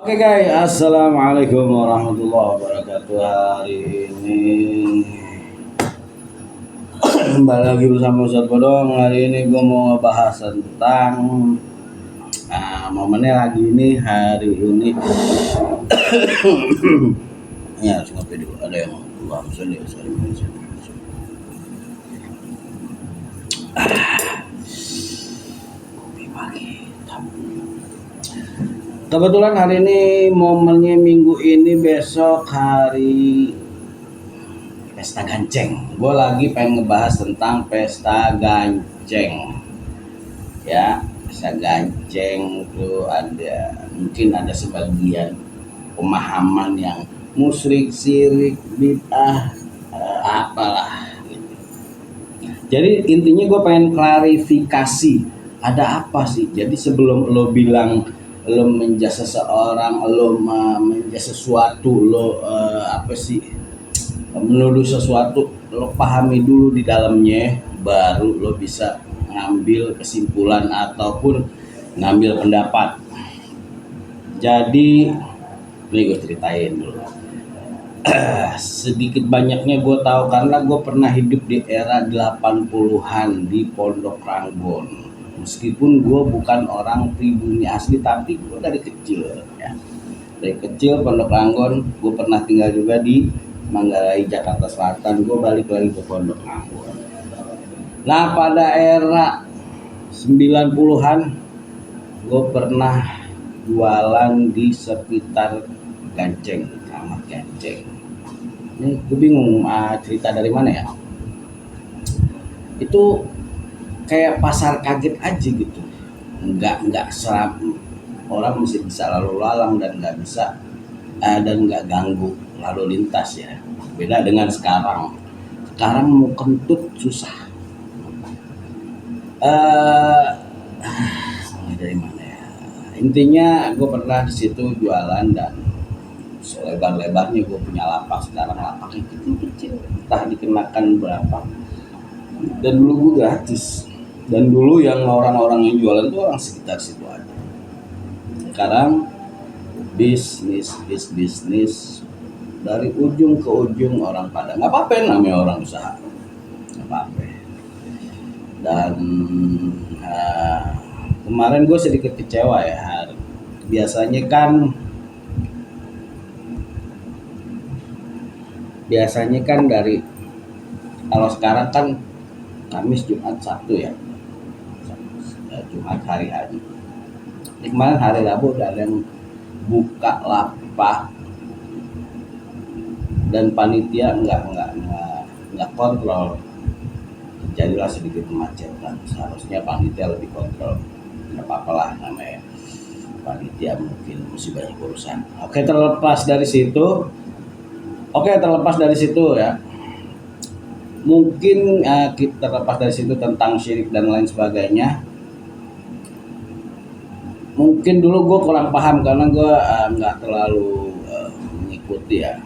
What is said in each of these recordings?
Oke guys, assalamualaikum warahmatullahi wabarakatuh. Hari ini kembali lagi bersama Ustadz Bodong. Hari ini gue mau ngebahas tentang momennya lagi ini hari ini. Ya harus ngopi dulu. Ada yang belum kopi pagi. Kebetulan hari ini momennya minggu ini, besok hari pesta ganceng. Gue lagi pengen ngebahas tentang pesta ganceng. Ya, pesta ganceng itu mungkin ada sebagian pemahaman yang musyrik, syirik, bid'ah, apalah gitu. Jadi intinya gue pengen klarifikasi ada apa sih. Jadi sebelum lo bilang lo menjas seseorang, lo menjas sesuatu, lo menuduh sesuatu, lo pahami dulu di dalamnya, baru lo bisa ngambil kesimpulan ataupun ngambil pendapat. Jadi ini gue ceritain dulu. Sedikit banyaknya gue tahu karena gue pernah hidup di era 80-an di Pondok Ranggon. Meskipun gue bukan orang pribumi asli, tapi gue dari kecil ya. Dari kecil Pondok Ranggon, gue pernah tinggal juga di Manggarai, Jakarta Selatan. Gue balik lagi ke Pondok Ranggon. Nah, pada era 90-an gue pernah jualan di sekitar Ganceng, Kramat Ganceng. Ini gue bingung cerita dari mana ya. Itu kayak pasar kaget aja gitu, nggak seram, orang mesti bisa lalu lalang dan nggak bisa dan nggak ganggu lalu lintas ya. Beda dengan sekarang mau kentut susah. Dari mana ya, intinya gue pernah di situ jualan dan selebar-lebarnya gue punya lapak. Sekarang lapaknya kecil-kecil, entah dikenakan berapa, dan dulu gue gratis. Dan dulu yang orang-orang yang jualan itu orang sekitar situ aja. Sekarang bisnis dari ujung ke ujung orang pada nggak apa-apa, namanya orang usaha, nggak apa-apa. Dan kemarin gue sedikit kecewa ya. Biasanya kan dari, kalau sekarang kan Kamis, Jumat, Sabtu ya. Jumat hari haji. Kemarin hari Rabu ada yang buka lapak dan panitia nggak kontrol. Jadilah sedikit kemacetan. Seharusnya panitia lebih kontrol. Nggak apa-apa lah, namanya panitia mungkin mesti banyak urusan. Terlepas dari situ ya. Mungkin kita terlepas dari situ tentang syirik dan lain sebagainya. Mungkin dulu gue kurang paham karena gue nggak terlalu mengikuti ya.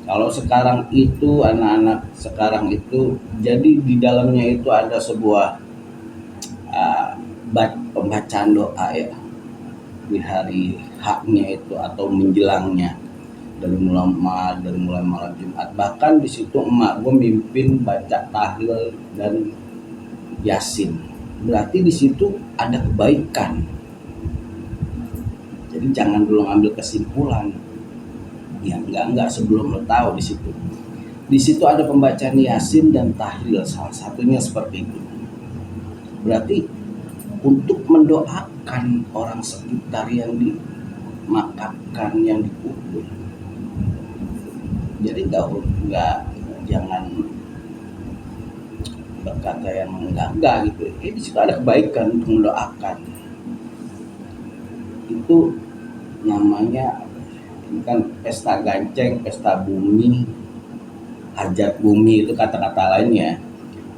Kalau sekarang itu anak-anak sekarang itu, jadi di dalamnya itu ada sebuah pembacaan doa ya di hari haknya itu atau menjelangnya, dari mulai malam Jumat. Bahkan di situ emak gue mimpin baca tahlil dan yasin. Berarti di situ ada kebaikan. Jadi jangan dulu ngambil kesimpulan. Ya enggak sebelum lo tahu di situ. Di situ ada pembacaan yasin dan tahlil, salah satunya seperti itu. Berarti untuk mendoakan orang sekitar yang dimakamkan, yang dikubur. Jadi jangan berkata yang enggak gitu. Di situ ada kebaikan untuk mendoakan. Itu namanya, ini kan pesta ganceng, pesta bumi, hajat bumi, itu kata-kata lainnya.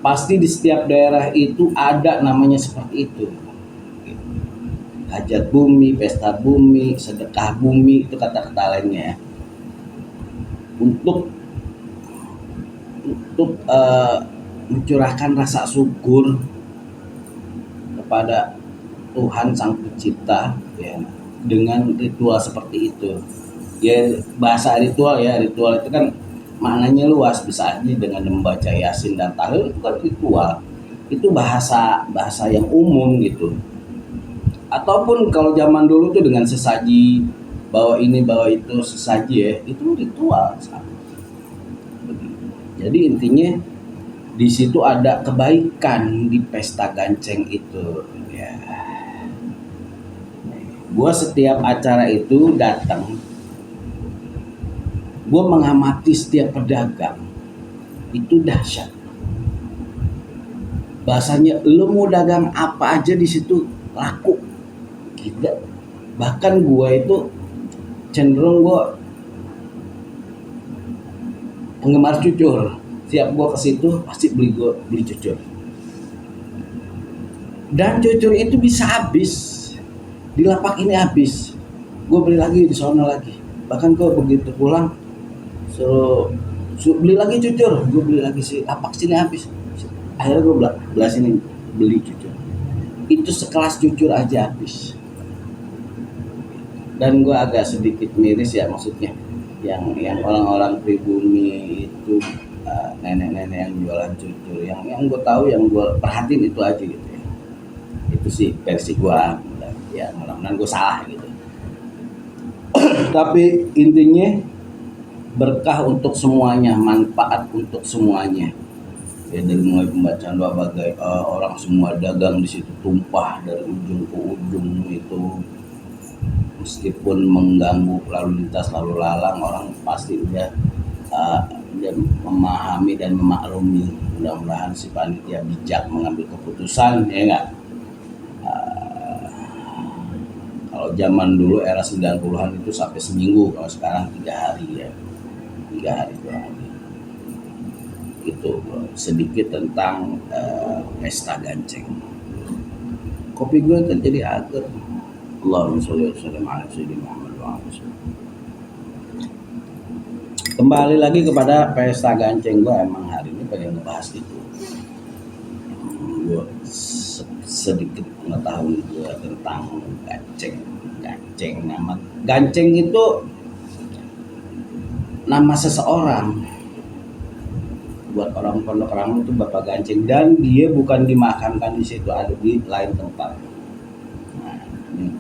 Pasti di setiap daerah itu ada namanya seperti itu. Hajat bumi, pesta bumi, sedekah bumi, itu kata-kata lainnya. Untuk mencurahkan rasa syukur kepada Tuhan Sang Pencipta ya, dengan ritual seperti itu. Ya bahasa ritual, ya ritual itu kan maknanya luas, bisa aja dengan membaca Yasin dan tahlil itu kan ritual. Itu bahasa bahasa yang umum gitu. Ataupun kalau zaman dulu tuh dengan sesaji, bawa ini bawa itu sesaji, ya itu ritual. Jadi intinya di situ ada kebaikan di pesta ganceng itu ya. Gua setiap acara itu datang, gua mengamati setiap pedagang, itu dahsyat. Bahasanya lu mau dagang apa aja di situ laku, gila. Bahkan gua itu cenderung gua penggemar cucur. Tiap gua ke situ pasti beli cucur. Dan cucur itu bisa habis. Di lapak ini habis. Gue beli lagi di sana lagi. Bahkan gue begitu pulang suruh beli lagi cucur. Gue beli lagi sih lapak sini habis. Akhirnya gue belas ini beli cucur. Itu sekelas cucur aja habis. Dan gue agak sedikit miris ya, maksudnya yang orang-orang pribumi itu nenek-nenek yang jualan cucur, yang gue tahu, yang gue perhatiin itu aja gitu ya. Itu sih versi gue, ya mudah-mudahan gue salah gitu. Tapi intinya berkah untuk semuanya, manfaat untuk semuanya. Ya dari mulai pembacaan doa bagai orang semua dagang di situ tumpah dari ujung ke ujung itu, meskipun mengganggu lalu lintas lalu lalang, orang pasti udah memahami dan memaklumi. Mudah-mudahan si panitia bijak mengambil keputusan, ya enggak. Kalau zaman dulu era 90-an itu sampai seminggu, kalau sekarang 3 hari ya. 3 hari kurang lebih. Itu sedikit tentang pesta ganceng. Kopi gue terjadi agar Allahumma sholli ala sayyidina Muhammad wa ala Kembali lagi kepada pesta ganceng, gue emang hari ini pengen ngebahas itu. Gue sedikit pengetahuan gue tentang ganceng. Nama ganceng itu nama seseorang. Buat orang Pondok Rangon itu Bapak Ganceng, dan dia bukan dimakamkan di situ, ada di lain tempat. Nah, ini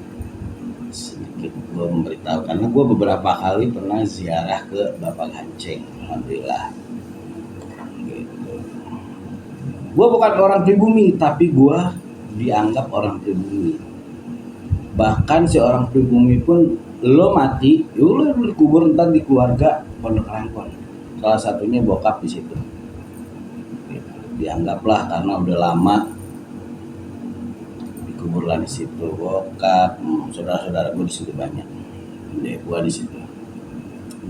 sedikit gue memberitahu karena gue beberapa kali pernah ziarah ke Bapak Ganceng, alhamdulillah. Gitu. Gue bukan orang pribumi, tapi gue dianggap orang pribumi. Bahkan si orang pribumi pun, lo mati, lo dikubur ntar di keluarga Pondok Rangon. Salah satunya bokap di situ. Dianggaplah karena udah lama dikuburlah di situ bokap, saudara-saudara gue di situ banyak, dek gue di situ.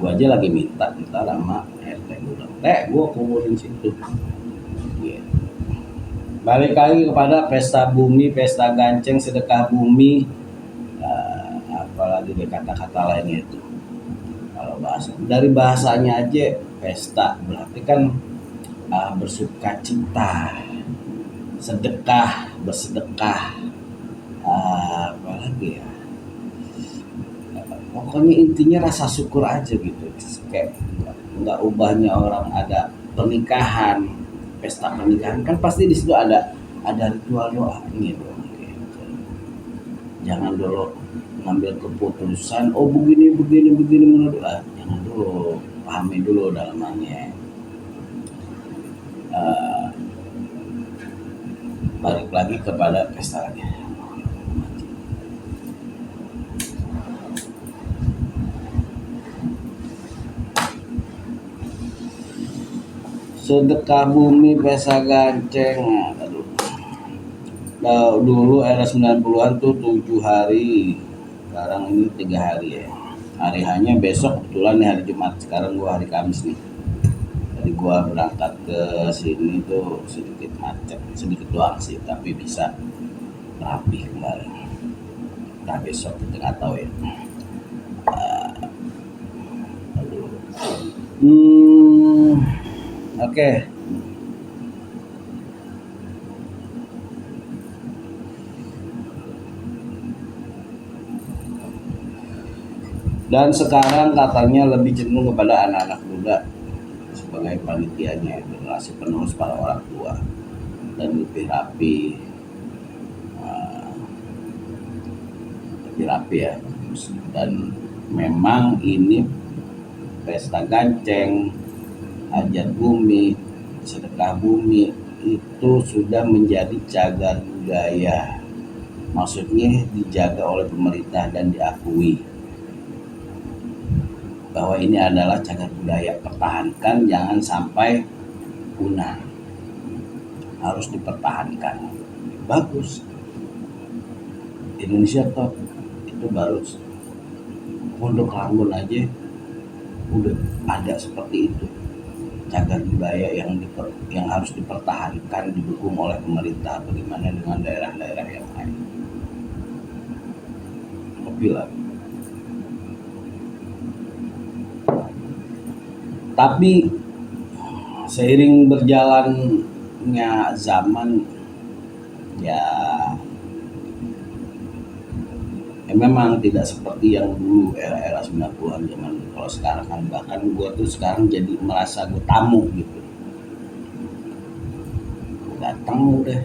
Gue aja lagi minta sama RT gue kuburin situ. Gitu. Balik lagi kepada pesta bumi, pesta ganceng, sedekah bumi, apalagi dari kata-kata lainnya itu. Kalau bahasa dari bahasanya aja pesta berarti kan bersuka cita, sedekah, bersedekah, apalagi ya, pokoknya intinya rasa syukur aja gitu. Kayak nggak ubahnya orang ada pernikahan, pesta pernikahan kan pasti di situ ada ritual doa gitu. Jangan dulu ngambil keputusan begini menurut jangan dulu, pahami dulu dalamannya. Balik lagi kepada pesta lagi. Sedekah bumi, pesta ganceng. Dulu era 90-an tuh 7 hari. Sekarang ini 3 hari ya. Hari hanya besok, kebetulan nih hari Jumat. Sekarang gua hari Kamis nih. Jadi gua berangkat ke sini tuh sedikit macet, sedikit doang sih, tapi bisa rapi kembali. Nah besok kita nggak tahu ya. Oke. Dan sekarang katanya lebih cenderung kepada anak-anak muda sebagai panitianya, generasi penerus para orang tua, dan lebih rapi, uh, lebih rapi ya. Dan memang ini pesta ganceng, hajat bumi, sedekah bumi itu sudah menjadi cagar budaya. Maksudnya dijaga oleh pemerintah dan diakui bahwa ini adalah cagar budaya. Pertahankan, jangan sampai punah, harus dipertahankan. Bagus, Indonesia top. Itu baru Pondok Ranggon aja udah ada seperti itu, cagar budaya yang harus dipertahankan, didukung oleh pemerintah. Bagaimana dengan daerah-daerah yang lain? Lebih lagi. Tapi seiring berjalannya zaman ya, memang tidak seperti yang dulu era-era 90-an zaman. Kalau sekarang kan, bahkan gue tuh sekarang jadi merasa gue tamu gitu, datang udah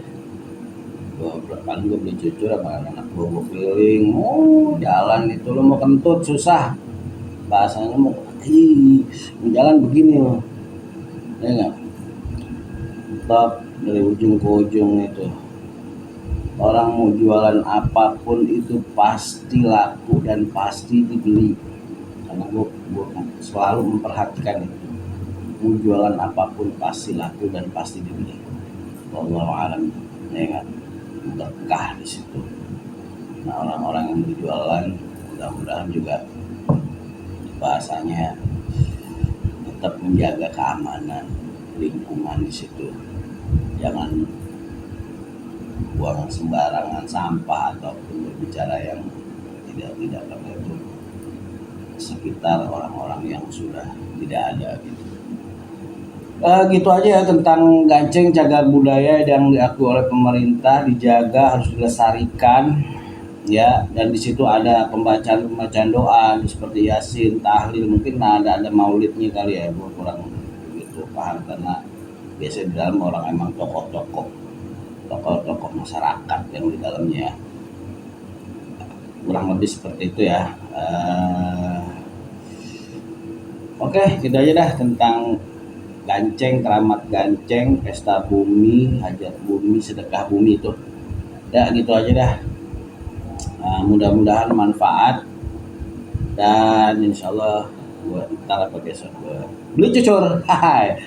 gue beli cucur sama anak gue keliling, jalan itu lo mau kentut susah, bahasanya mau jalan begini loh, ya nggak, top dari ujung ke ujung itu. Orang mau jualan apapun itu pasti laku dan pasti dibeli, karena gue selalu memperhatikan itu. Mau jualan apapun pasti laku dan pasti dibeli. Wallahu a'lam, ya kan, berkah di situ. Nah, orang-orang yang berjualan mudah-mudahan juga bahasanya tetap menjaga keamanan lingkungan di situ. Jangan buang sembarangan sampah ataupun berbicara yang tidak perlu sekitar orang-orang yang sudah tidak ada gitu. Gitu aja ya tentang ganceng, cagar budaya yang diakui oleh pemerintah, dijaga, harus dilestarikan ya. Dan di situ ada pembacaan doa seperti Yasin, tahlil, mungkin ada maulidnya kali ya, gue kurang begitu paham, karena biasanya di dalam orang emang tokoh-tokoh masyarakat yang di dalamnya, kurang lebih seperti itu ya. Oke, gitu aja dah tentang ganceng, keramat ganceng, pesta bumi, hajat bumi, sedekah bumi itu. Ya gitu aja dah. Mudah-mudahan manfaat, dan insyaallah buat ntar apa besok gue beli cucur. Hai.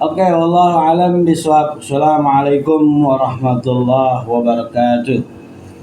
Oke, wallahu alam bisawab. Assalamualaikum warahmatullahi wabarakatuh.